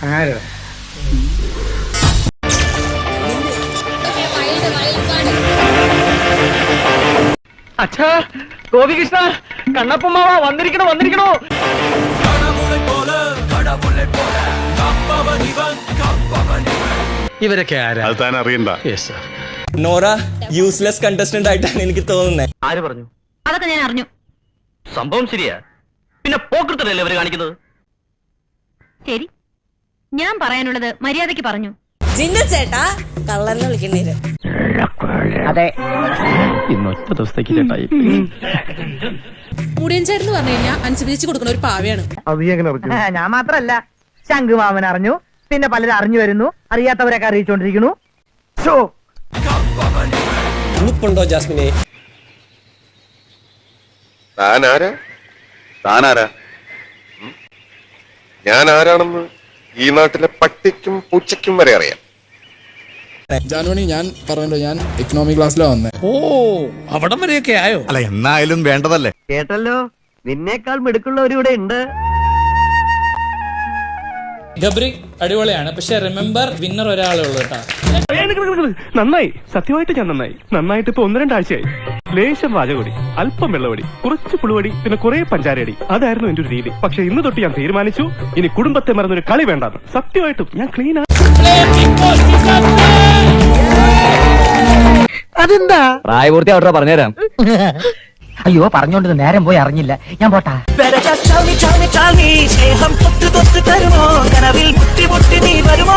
ആരോ അച്ഛാ ഗോപികൃഷ്ണ കണ്ണപ്പമ്മാവ വന്നിരിക്കണോ വന്നിരിക്കണോ. ഇവരൊക്കെ ആരാ? അത് താൻ അറിയണ്ട. നോറ യൂസ്ലെസ് കണ്ടസ്റ്റന്റ് ആയിട്ടാണ് എനിക്ക് തോന്നുന്നത്. ആര് പറഞ്ഞു? അതൊക്കെ ഞാൻ അറിഞ്ഞു. സംഭവം ശരിയാ, പിന്നെ പോക്കൃത്തല്ലേ അവര് കാണിക്കുന്നത്. ശരി, ഞാൻ പറയാനുള്ളത് മര്യാദയ്ക്ക് പറഞ്ഞു. ജിന്നു ചേട്ടാ കള്ളന്ന് വിളിക്കണ്ടേര്. അതെ, ഇന്നൊറ്റ ദിവസത്തേക്ക് ചേട്ടായി. മുടിയൻ ചേട്ടൻ എന്ന് പറഞ്ഞു കഴിഞ്ഞാൽ അനുസരിച്ച് കൊടുക്കുന്ന ഒരു പാവയാണ്. ഞാൻ മാത്രല്ല, ശംഖുമാമൻ അറിഞ്ഞു, പിന്നെ പലരും അറിഞ്ഞു വരുന്നു, അറിയാത്തവരൊക്കെ അറിയിച്ചോണ്ടിരിക്കുന്നു. ഉളുപ്പുണ്ടോ ജാസ്മിനെ? താനാരാ? ഞാൻ ആരാണെന്ന് ഈ നാട്ടിലെ പട്ടിക്കും പൂച്ചയ്ക്കും വരെ അറിയാം. ജാനുവണി, ഞാൻ പറഞ്ഞല്ലോ, ഞാൻ എക്കണോമിക് ക്ലാസ്സിലാണ് വന്നത്. ഓ അവിടം വരെയൊക്കെ ആയോ? അല്ല, എന്നായാലും വേണ്ടതല്ലേ. കേട്ടല്ലോ, നിന്നേക്കാൾ മിടുക്കുള്ളവരും ഇവിടെ ഉണ്ട്. ഗബ്രി അടിപൊളിയാണ്, പക്ഷെ റിമെമ്പർ വിന്നർ ഒരാളേ ഉള്ളൂ കേട്ടാ. നന്നായി, സത്യമായിട്ട് ഞാൻ നന്നായിട്ട് ഇപ്പൊ 1-2 ആഴ്ചയായി. ലേശം വാചകൊടി, അല്പം വെള്ളവടി, കുറച്ച് പുളുവടി, പിന്നെ കുറെ പഞ്ചാരയടി. അതായിരുന്നു എന്റെ ഒരു രീതി. പക്ഷെ ഇന്ന് തൊട്ട് ഞാൻ തീരുമാനിച്ചു, ഇനി കുടുംബത്തെ മറന്നൊരു കളി വേണ്ടെന്ന്. സത്യമായിട്ടും ഞാൻ ക്ലീൻ ആണ്. അതെന്താ? പ്രായപൂർത്തി അവിടെ പറഞ്ഞുതരാം. അയ്യോ, പറഞ്ഞോണ്ട് നേരം പോയി അറിഞ്ഞില്ല. ഞാൻ പോട്ടാ. സ്നേഹം തൊട്ട് തൊട്ട് തരുമോ, കനവിൽ മുട്ടി മുട്ടി നീ വരുമോ?